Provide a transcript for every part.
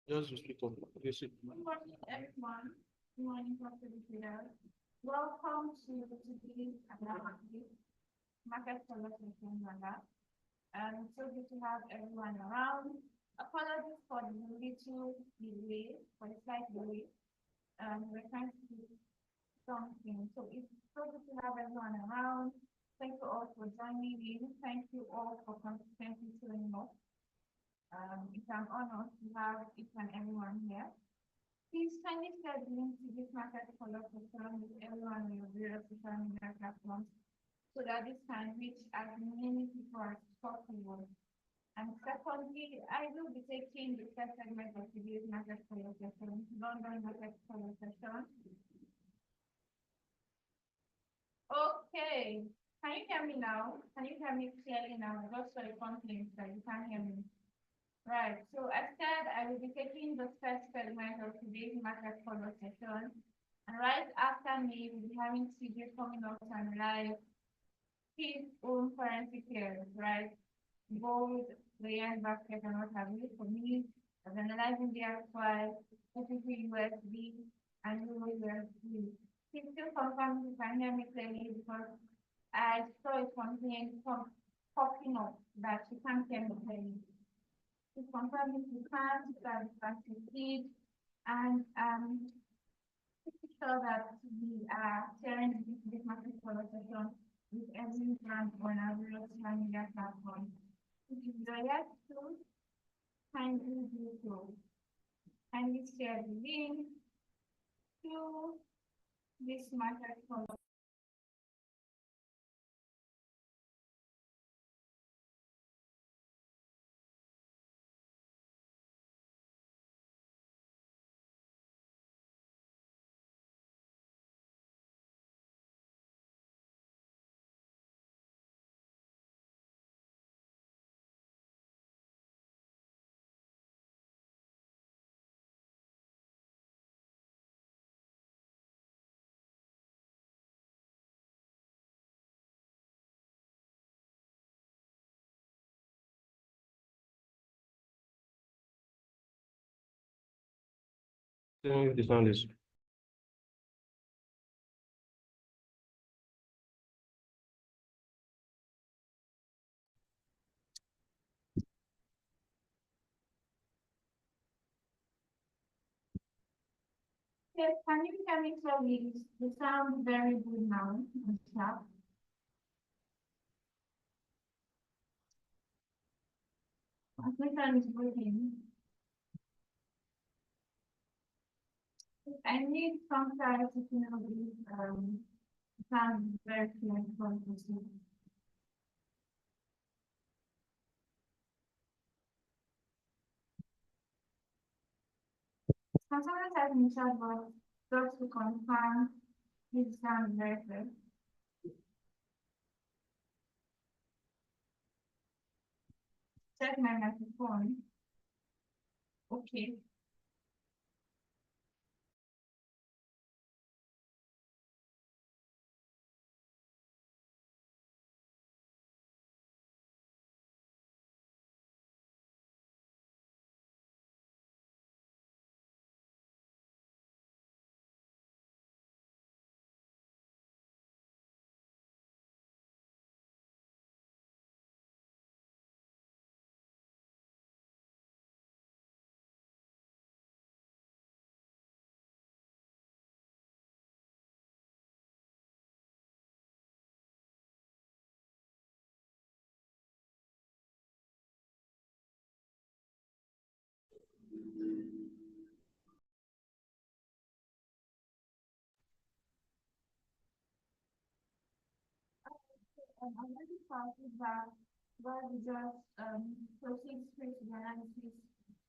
Just to speak up. Good morning, everyone. Good morning, Dr. Leaders. Welcome to today's market conversation. So good to have everyone around. Apologies for the little delay, for the slight delay. We're trying to do something. So it's so good to have everyone around. Thank you all for joining in. Thank you all for consistently showing up. It's an honor to have each and everyone here. Please kindly share the link to this market collaboration with everyone on your various social media platforms so that this can reach as many people as possible. And secondly, I will be taking the first segment of today's market collaboration, London market collaboration. Okay. Can you hear me now? Can you hear me clearly now? Just for the complaints that you can't hear me. Right. So as said, I will be taking the first segment of today's market conversation. And right after me, we'll be having CJ coming up and live his own currency pairs, right? Gold, the yen basket, and what have you. For me, as analyzing the actual OTP USD and Euro USD. Please still confirm if you can hear me clearly because I saw a complaint popping up that you can't hear me clearly. Please confirm if you can proceed and sure that we are sharing this market conversation with every brand on our social media platform. If you are yet to, kindly do so. Kindly share the link to this market conversation. Tell me if the sound is. Yes, can you hear me clearly? The sound very good now. Transmission is working. I need some clarity to know this sound very clear from the student. Sometimes I can chat, but just to confirm, this sound very clear. Check my microphone. Okay. I'm really sorry that where we just proceed straight to the analysis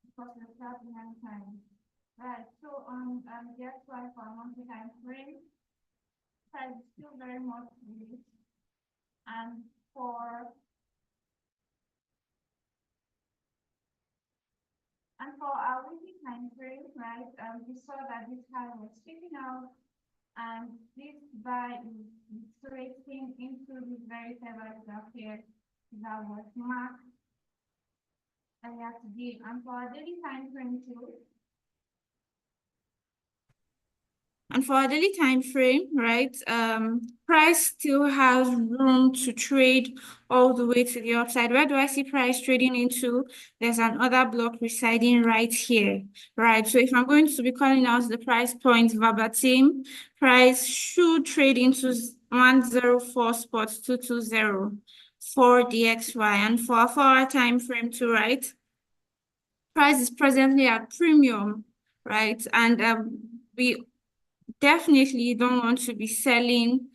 because we're starting on time. Right, so on the XY for a monthly time frame, price is still very much bullish. And for our weekly time frame, right, we saw that this high was sticking out and this buy is iterating into this very favorite graph here that was marked earlier today. And for our daily time frame too. And for our daily time frame, right, price still has room to trade all the way to the upside. Where do I see price trading into? There's another block residing right here, right? So if I'm going to be calling out the price point verbatim, price should trade into 104 spot 220 for DXY. And for a 4-hour time frame too, right? Price is presently at premium, right? And we definitely don't want to be selling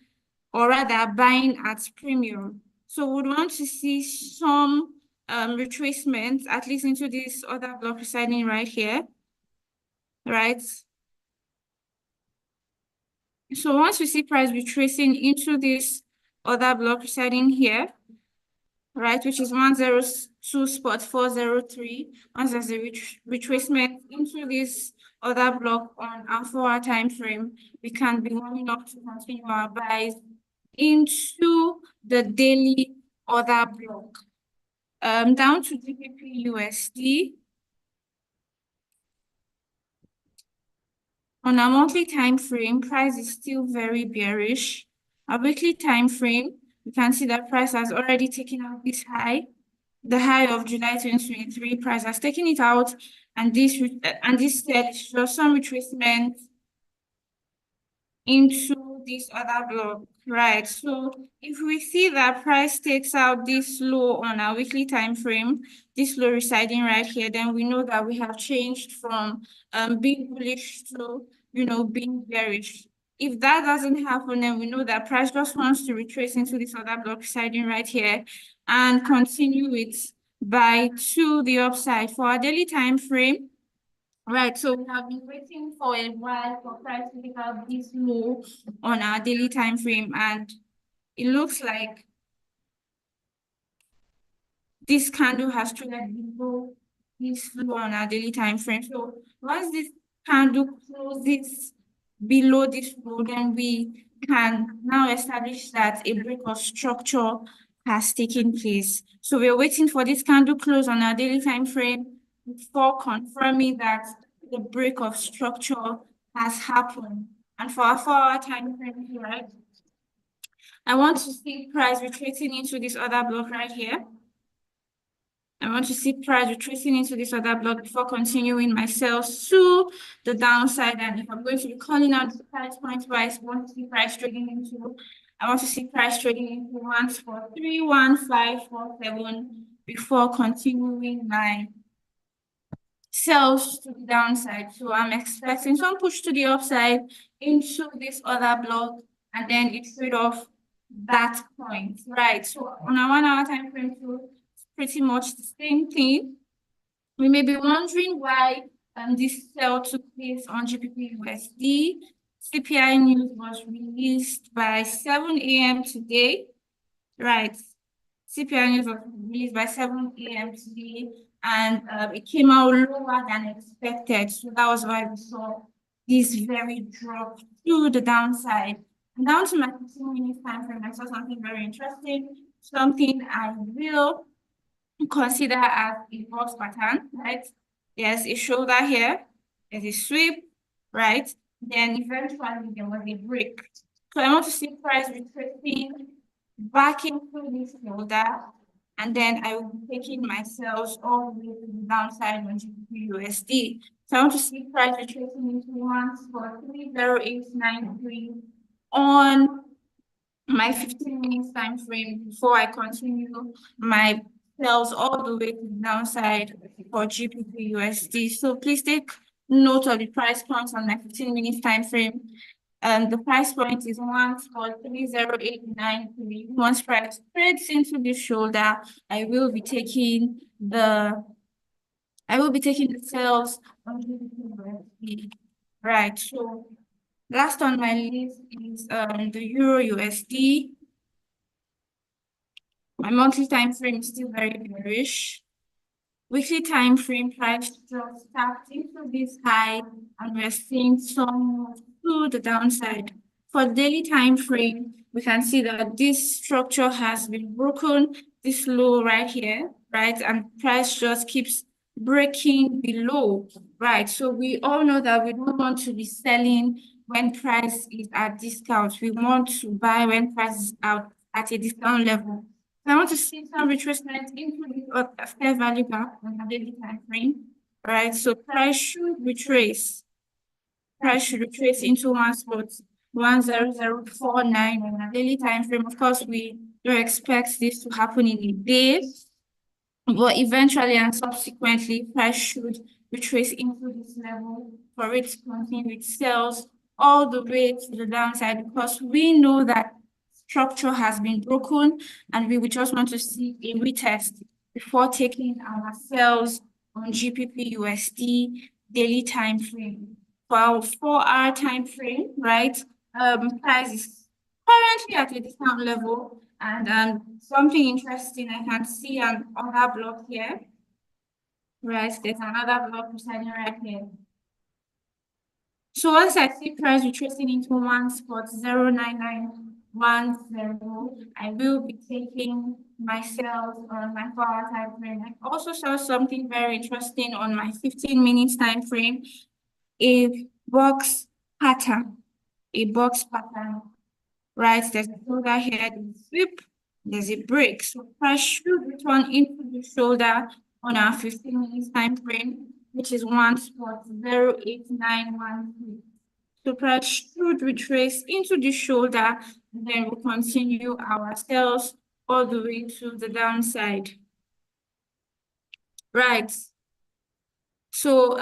or rather buying at premium. So we would want to see some retracements, at least into this other block residing right here, right? So once we see price retracing into this other block residing here, right, which is 102 spot 403, once there's a retracement into this other block on our 4-hour time frame, we can be warming up to continue our buys into the daily other block. Down to GBP USD. On a monthly time frame, price is still very bearish. A weekly time frame, you can see that price has already taken out this high. The high of July 2023, price has taken it out, and this said shows some retracement into this other block, right? So if we see that price takes out this low on our weekly time frame, this low residing right here, then we know that we have changed from being bullish to being bearish. If that doesn't happen, then we know that price just wants to retrace into this other block residing right here and continue it by to the upside. For our daily time frame, right, so we have been waiting for a while for price to take out this low on our daily time frame, and it looks like this candle has traded below this low on our daily time frame. So once this candle closes below this low, then we can now establish that a break of structure has taken place. So we're waiting for this candle close on our daily time frame before confirming that the break of structure has happened. And for our 4-hour time frame here, right, I want to see price retreating into this other block right here. I want to see price retreating into this other block before continuing my sales to the downside. And if I'm going to be calling out the price point wise, I want to see price trading into, I want to see price trading into 1431547 before continuing my sales to the downside. So I'm expecting some push to the upside into this other block, and then it trade off that point, right? So on a 1-hour time frame too, it's pretty much the same thing. We may be wondering why this sell took place on GBP USD. CPI news was released by 7 a.m. today, right? CPI news was released by 7 a.m. today, and it came out lower than expected. So that was why we saw this very drop to the downside. And down to my 15-minute time frame, I saw something very interesting, something I will consider as a box pattern, right? There's a shoulder here, there's a sweep, right? Then eventually there was a break. So I want to see price retracing back into this shoulder, and then I will be taking my sales all the way to the downside on GBP USD. So I want to see price retracing into 1430893 on my 15 minutes time frame before I continue my sales all the way to the downside for GBP USD. So please take note of the price points on my 15 minutes time frame. The price point is 1430893. Once price trades into the shoulder, I will be taking the sales on GBP USD. Right. So last on my list is the Euro USD. My monthly time frame is still very bearish. Weekly time frame price just tapped into this high, and we're seeing some move to the downside. For daily time frame, we can see that this structure has been broken, this low right here, right? And price just keeps breaking below, right? So we all know that we don't want to be selling when price is at discount. We want to buy when price is out at a discount level. So I want to see some retracement into the fair value gap on a daily time frame, right? So price should retrace. Price should retrace into one spot, 10049 on a daily time frame. Of course, we don't expect this to happen in a day, but eventually and subsequently, price should retrace into this level for it to continue with sales all the way to the downside, because we know that structure has been broken and we would just want to see a retest before taking our sales on GBP USD daily time frame. For our 4-hour time frame, right? Price is currently at a discount level, and something interesting I can see on other block here. Right, there's another block presiding right here. So once I see price retracing into one spot 09910, I will be taking my sales on my 4-hour time frame. I also saw something very interesting on my 15 minutes time frame, a box pattern, right? There's a shoulder here, there's a sweep, there's a break. So price should return into the shoulder on our 15 minutes time frame, which is one spot 08913. So price should retrace into the shoulder, and then we'll continue our sales all the way to the downside. Right. So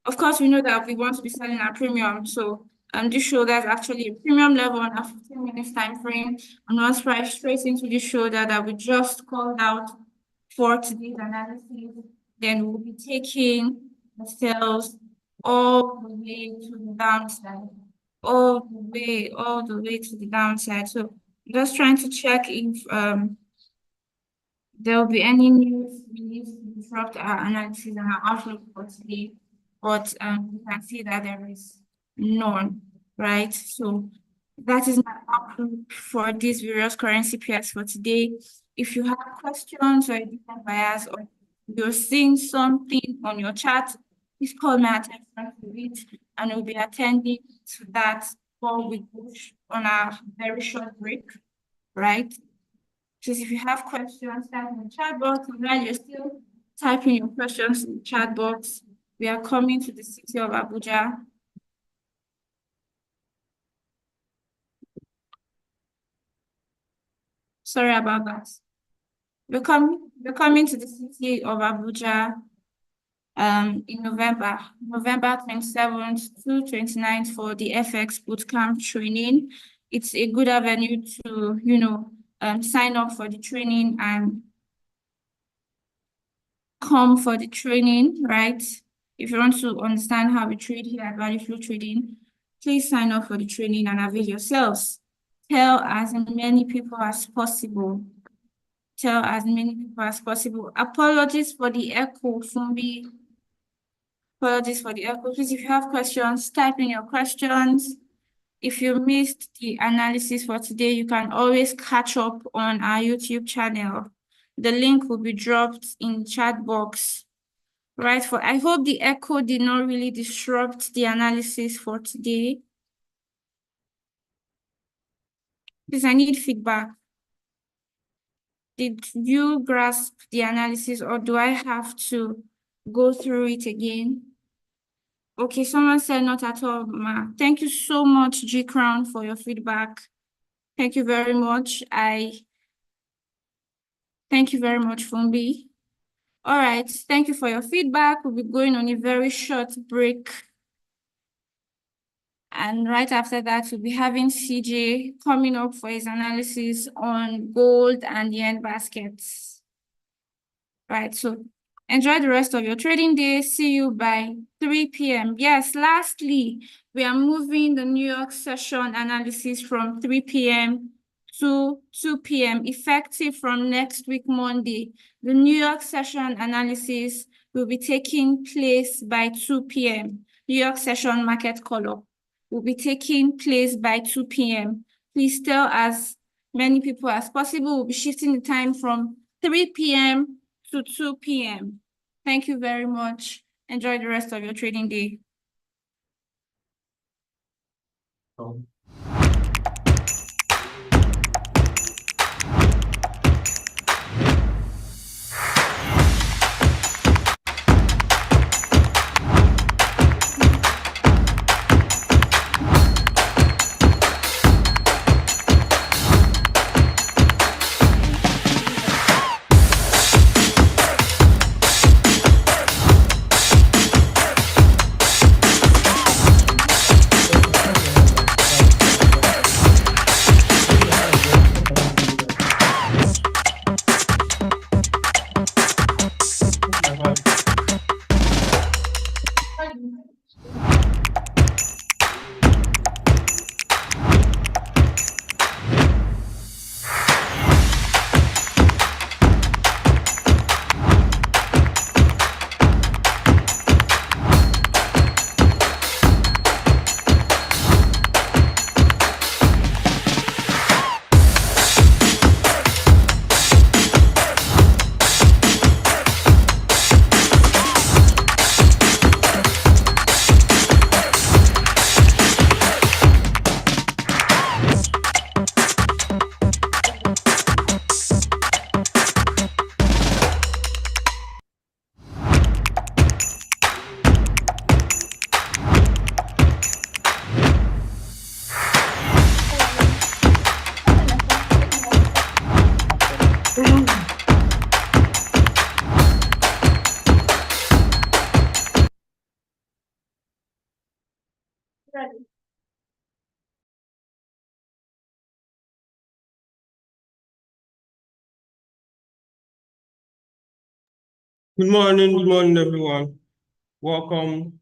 of course we know that we want to be selling our premium. So this shoulder is actually a premium level on a 15 minutes time frame, and once price straight into the shoulder that we just called out for today's analysis, then we'll be taking the sales all the way to the downside, all the way to the downside. So just trying to check if there will be any news released to disrupt our analysis and our outlook for today, but you can see that there is none, right? So that is my outlook for these various currency pairs for today. If you have questions or a different bias, or you're seeing something on your chart, please call my attention to it, and we'll be attending to that before we go on a very short break, right? Please, if you have questions, type in the chat box. And while you're still typing your questions in the chat box, we are coming to the city of Abuja. Sorry about that. We're coming to the city of Abuja in November 27th to 29th for the FX bootcamp training. It's a good avenue to, sign up for the training and come for the training, right? If you want to understand how we trade here at Value Flow Trading, please sign up for the training and avail yourselves. Tell as many people as possible. Tell as many people as possible. Apologies for the echo, Fumbi. Apologies for the echo. Please, if you have questions, type in your questions. If you missed the analysis for today, you can always catch up on our YouTube channel. The link will be dropped in chat box. Right, I hope the echo did not really disrupt the analysis for today. Please, I need feedback. Did you grasp the analysis, or do I have to go through it again? Okay, someone said not at all, ma. Thank you so much, G Crown, for your feedback. Thank you very much. Thank you very much, Fumbi. All right, thank you for your feedback. We'll be going on a very short break. And right after that, we'll be having CJ coming up for his analysis on gold and yen baskets. Right, so enjoy the rest of your trading day. See you by 3 p.m. Yes, lastly, we are moving the New York session analysis from 3 p.m. to 2 p.m. effective from next week, Monday. The New York session analysis will be taking place by 2 p.m. New York session market call-up will be taking place by 2 p.m. Please tell as many people as possible. We'll be shifting the time from 3 p.m. to 2 p.m. Thank you very much. Enjoy the rest of your trading day. Good morning, everyone. Welcome.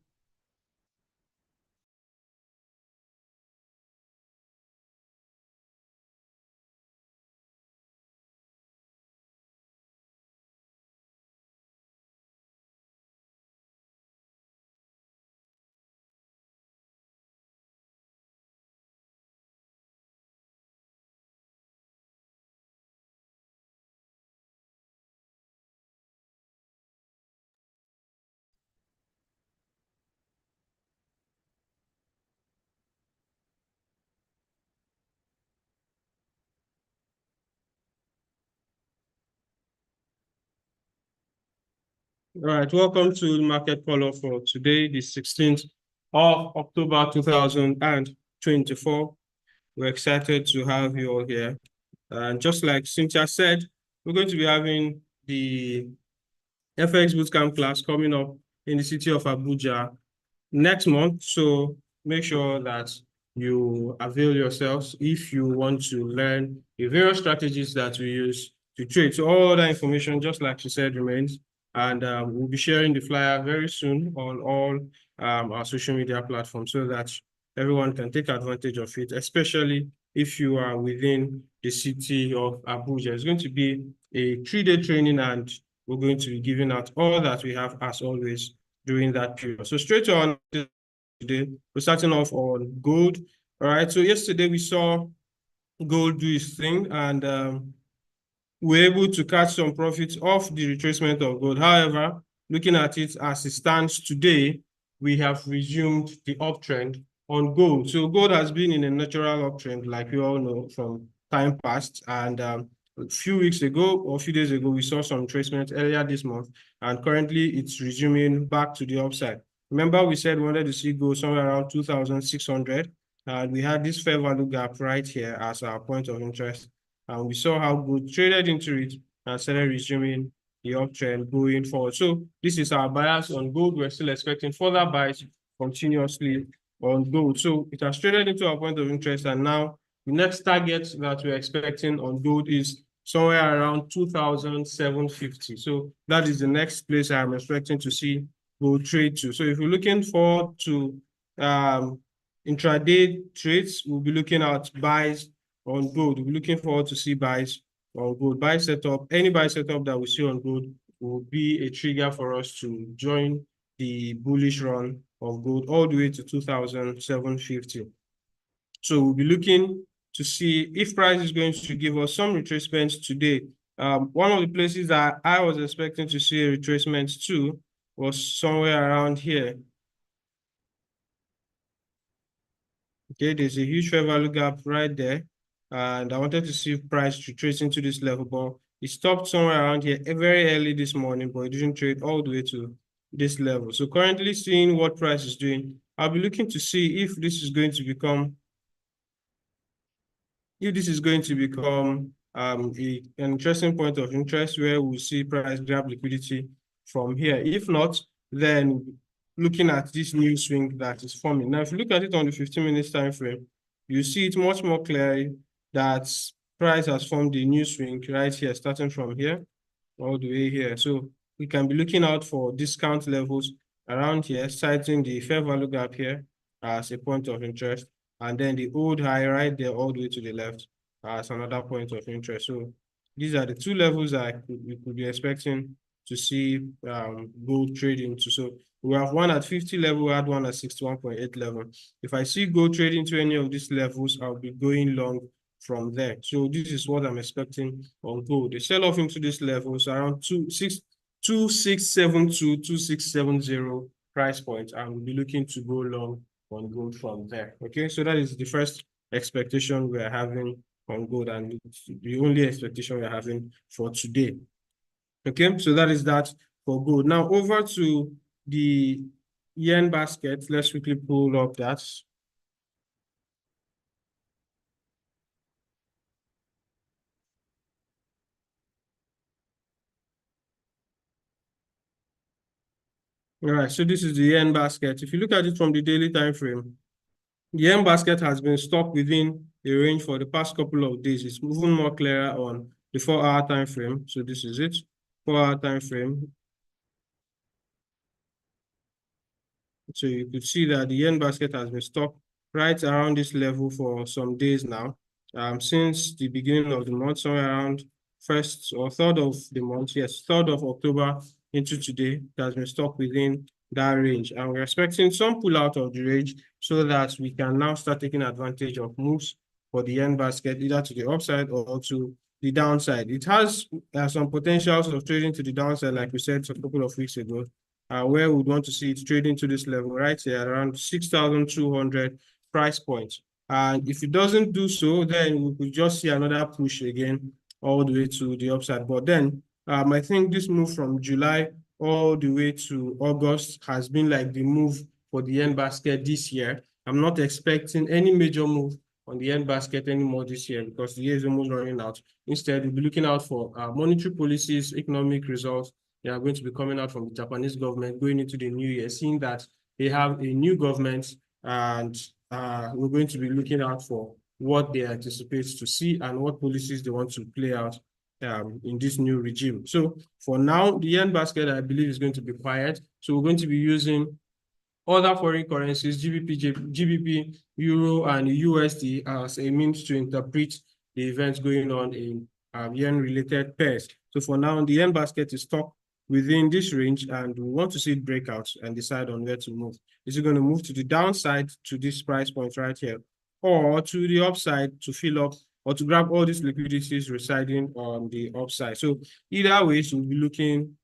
All right, welcome to the market call for today, the 16th of October 2024. We're excited to have you all here. And just like Cynthia said, we're going to be having the FX Bootcamp class coming up in the city of Abuja next month. So make sure that you avail yourselves if you want to learn the various strategies that we use to trade. So all that information, just like she said, remains. And we'll be sharing the flyer very soon on all our social media platforms so that everyone can take advantage of it, especially if you are within the city of Abuja. It's going to be a 3-day training, and we're going to be giving out all that we have as always during that period. So straight on today, we're starting off on gold. All right, so yesterday we saw gold do its thing, and we're able to catch some profits off the retracement of gold. However, looking at it as it stands today, we have resumed the uptrend on gold. So gold has been in a natural uptrend, like we all know from time past. And a few weeks ago or a few days ago, we saw some retracement earlier this month, and currently it's resuming back to the upside. Remember, we said we wanted to see gold somewhere around 2,600, and we had this fair value gap right here as our point of interest. And we saw how gold traded into it and started resuming the uptrend going forward. So this is our bias on gold. We're still expecting further buys continuously on gold. So it has traded into our point of interest, and now the next target that we're expecting on gold is somewhere around 2,750. So that is the next place I'm expecting to see gold trade to. So if you're looking forward to intraday trades, we'll be looking at buys on gold. We're looking forward to see buys on gold. Buy setup, any buy setup that we see on gold will be a trigger for us to join the bullish run of gold all the way to 2,750. So we'll be looking to see if price is going to give us some retracements today One of the places that I was expecting to see a retracement to was somewhere around here. Okay, there's a huge fair value gap right there. And I wanted to see price to trace into this level, but it stopped somewhere around here very early this morning, but it didn't trade all the way to this level. So currently seeing what price is doing, I'll be looking to see if this is going to become an interesting point of interest where we'll see price grab liquidity from here. If not, then looking at this new swing that is forming. Now, if you look at it on the 15-minute time frame, you see it much more clearly that price has formed a new swing right here, starting from here all the way here. So we can be looking out for discount levels around here, citing the fair value gap here as a point of interest, and then the old high right there all the way to the left as another point of interest. So these are the two levels that we could be expecting to see gold trading to. So we have one at 50 level, we had one at 61.8 level. If I see gold trading to any of these levels, I'll be going long from there. So this is what I'm expecting on gold. The sell off into this level is around 2672, 2670 price point. I will be looking to go long on gold from there. Okay, so that is the first expectation we're having on gold, and the only expectation we're having for today. Okay, so that is that for gold. Now over to the yen basket. Let's quickly pull up that. All right, so this is the yen basket. If you look at it from the daily time frame, the yen basket has been stuck within a range for the past couple of days. It's moving more clearer on the 4-hour time frame. So this is it, 4-hour time frame. So you could see that the yen basket has been stuck right around this level for some days now. Since the beginning of the month, somewhere around 1st or 3rd of the month, yes, 3rd of October into today, it has been stuck within that range. And we're expecting some pull out of the range so that we can now start taking advantage of moves for the yen basket, either to the upside or to the downside. It has some potentials of trading to the downside, like we said a couple of weeks ago, where we want to see it trading to this level right here, around 6,200 price points. And if it doesn't do so, then we could just see another push again all the way to the upside. But then I think this move from July all the way to August has been like the move for the yen basket this year. I'm not expecting any major move on the yen basket anymore this year because the year is almost running out. Instead, we'll be looking out for monetary policies, economic results. They are going to be coming out from the Japanese government going into the new year, seeing that they have a new government, and we're going to be looking out for what they anticipate to see and what policies they want to play out in this new regime. So for now, the yen basket, I believe, is going to be quiet. So we're going to be using other foreign currencies, GBP, Euro, and USD as a means to interpret the events going on in yen-related pairs. So for now, the yen basket is stuck within this range, and we want to see it break out and decide on where to move. Is it going to move to the downside to this price point right here, or to the upside to fill up, or to grab all these liquidities residing on the upside? So either way, so we'll be looking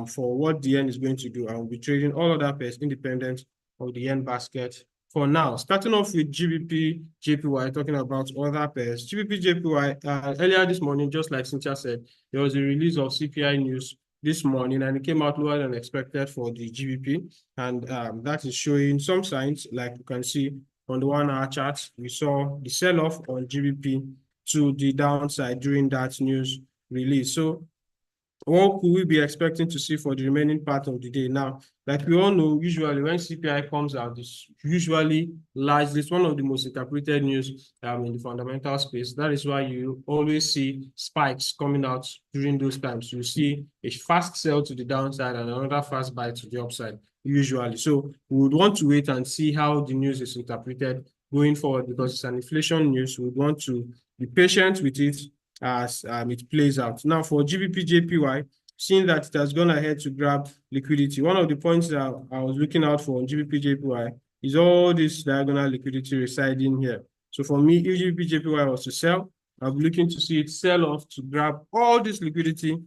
for what the yen is going to do, and we'll be trading all other pairs independent of the yen basket for now. Starting off with GBP, JPY, talking about other pairs. GBP, JPY, earlier this morning, just like Cynthia said, there was a release of CPI news this morning, and it came out lower than expected for the GBP, and that is showing some signs, like you can see on the 1-hour chart. We saw the sell-off on GBP to the downside during that news release. So what could we be expecting to see for the remaining part of the day? Now, like we all know, usually when CPI comes out, it's usually largely, it's one of the most interpreted news in the fundamental space. That is why you always see spikes coming out during those times. You see a fast sell to the downside and another fast buy to the upside, usually. So we would want to wait and see how the news is interpreted going forward, because it's an inflation news. We would want to be patient with it as it plays out. Now for GBP JPY, seeing that it has gone ahead to grab liquidity, one of the points that I was looking out for on GBP JPY is all this diagonal liquidity residing here. So for me, if GBP JPY was to sell, I'll be looking to see it sell off to grab all this liquidity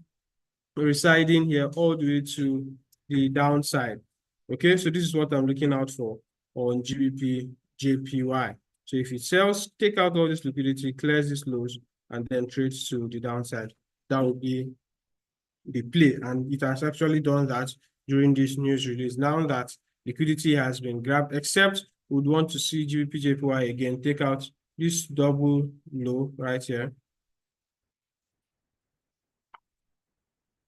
residing here all the way to the downside. Okay, so this is what I'm looking out for on GBP JPY. So if it sells, take out all this liquidity, clears these lows, and then trades to the downside. That would be the play, and it has actually done that during this news release. Now that liquidity has been grabbed, except we would want to see GBP JPY again take out this double low right here.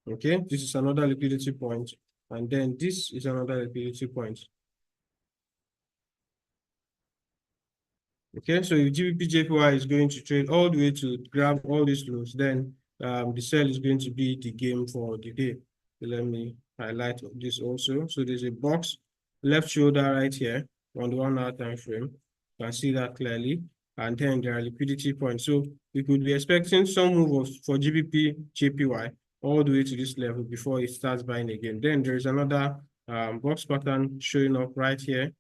Okay, this is another liquidity point, and then this is another liquidity point. Okay, so if GBP JPY is going to trade all the way to grab all these lows, then the sell is going to be the game for the day. So let me highlight this also. So there's a box left shoulder right here on the 1 hour time frame. You can see that clearly. And then there are liquidity points. So we could be expecting some move for GBP JPY all the way to this level before it starts buying again. Then there is another box pattern showing up right here.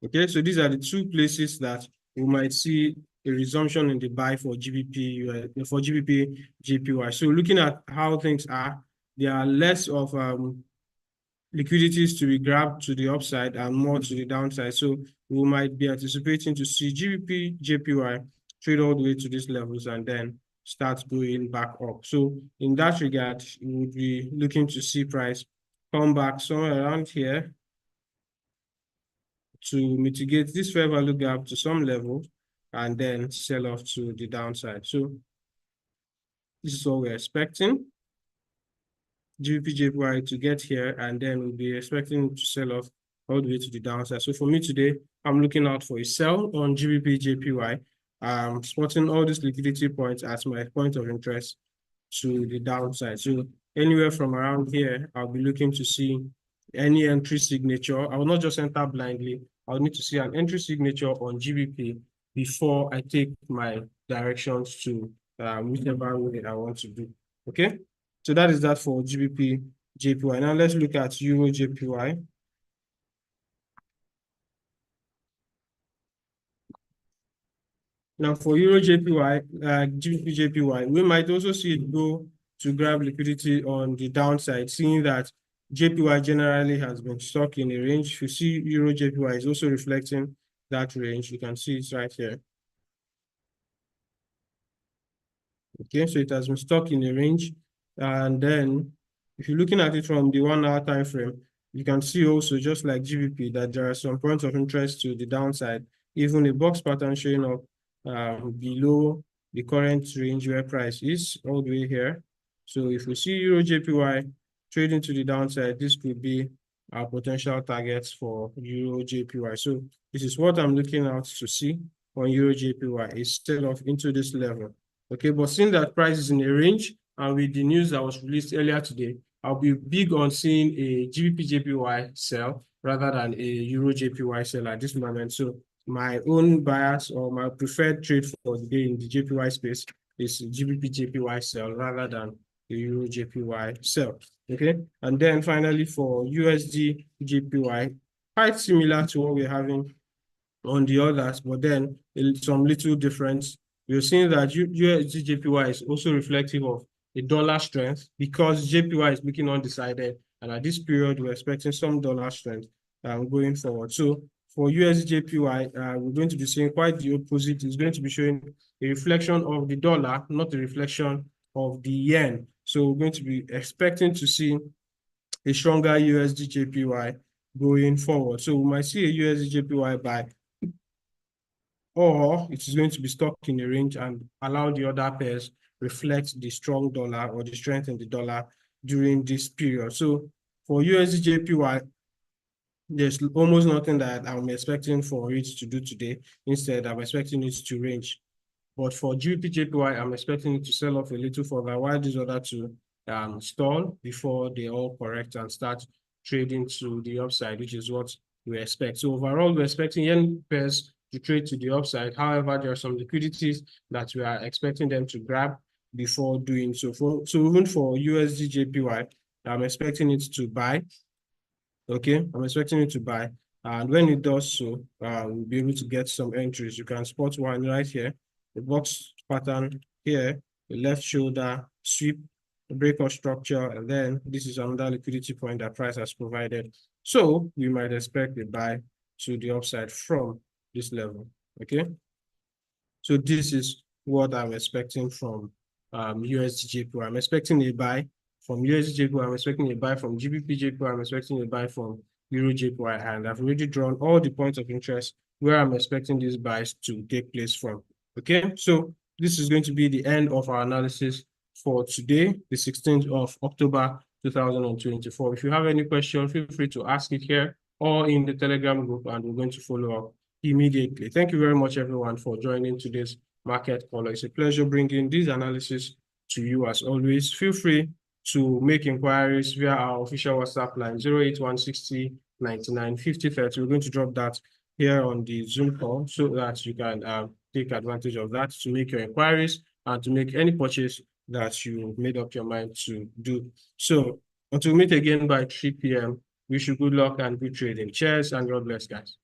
Okay, so these are the two places that we might see a resumption in the buy for GBP JPY. So looking at how things are, there are less of liquidities to be grabbed to the upside and more to the downside. So we might be anticipating to see GBP JPY trade all the way to these levels and then start going back up. So in that regard, we would be looking to see price come back somewhere around here to mitigate this fair value gap to some level and then sell off to the downside. So this is what we're expecting. GBP JPY to get here, and then we'll be expecting to sell off all the way to the downside. So for me today, I'm looking out for a sell on GBP JPY. I'm spotting all these liquidity points as my point of interest to the downside. So anywhere from around here, I'll be looking to see any entry signature. I will not just enter blindly. I'll need to see an entry signature on GBP before I take my directions to whichever way I want to do. Okay, so that is that for GBP JPY. Now let's look at Euro JPY. Now for Euro JPY, GBP JPY, we might also see it go to grab liquidity on the downside, seeing that JPY generally has been stuck in a range. If you see Euro JPY is also reflecting that range. You can see it right here. Okay, so it has been stuck in a range. And then if you're looking at it from the 1 hour time frame, you can see also, just like GBP, that there are some points of interest to the downside, even a box pattern showing up below the current range where price is all the way here. So if we see Euro JPY trading to the downside, this could be our potential targets for Euro JPY. So this is what I'm looking out to see on Euro JPY, is sell off into this level. Okay, but seeing that price is in a range, and with the news that was released earlier today, I'll be big on seeing a GBP JPY sell rather than a Euro JPY sell at this moment. So my own bias or my preferred trade for the day in the JPY space is GBP JPY sell rather than the Euro JPY sell. Okay, and then finally for USD JPY, quite similar to what we're having on the others, but then some little difference. We're seeing that USD JPY is also reflective of a dollar strength because JPY is looking undecided, and at this period we're expecting some dollar strength going forward. So for USD JPY, we're going to be seeing quite the opposite. It's going to be showing a reflection of the dollar, not a reflection of the yen. So we're going to be expecting to see a stronger USD JPY going forward. So we might see a USD JPY buy, or it is going to be stuck in a range and allow the other pairs reflect the strong dollar or the strength in the dollar during this period. So for USD JPY, there's almost nothing that I'm expecting for it to do today. Instead, I'm expecting it to range. But for GBP JPY, I'm expecting it to sell off a little further while these other two stall before they all correct and start trading to the upside, which is what we expect. So overall, we're expecting yen pairs to trade to the upside. However, there are some liquidities that we are expecting them to grab before doing so. So even for USD JPY, I'm expecting it to buy. Okay, I'm expecting it to buy. And when it does so, we'll be able to get some entries. You can spot one right here, the box pattern here, the left shoulder, sweep, breakout structure, and then this is another liquidity point that price has provided. So we might expect a buy to the upside from this level, okay? So this is what I'm expecting from USD I'm expecting a buy from USD I'm expecting a buy from GBP I'm expecting a buy from Euro JPY, and I've already drawn all the points of interest where I'm expecting these buys to take place from. Okay, so this is going to be the end of our analysis for today, the 16th of October 2024. If you have any questions, feel free to ask it here or in the Telegram group, and we're going to follow up immediately. Thank you very much, everyone, for joining today's market call. It's a pleasure bringing this analysis to you as always. Feel free to make inquiries via our official WhatsApp line 08160 99 50 30. We're going to drop that here on the Zoom call so that you can take advantage of that to make your inquiries and to make any purchase that you made up your mind to do. So until we meet again by 3 p.m., wish you good luck and good trading. Cheers and God bless, guys.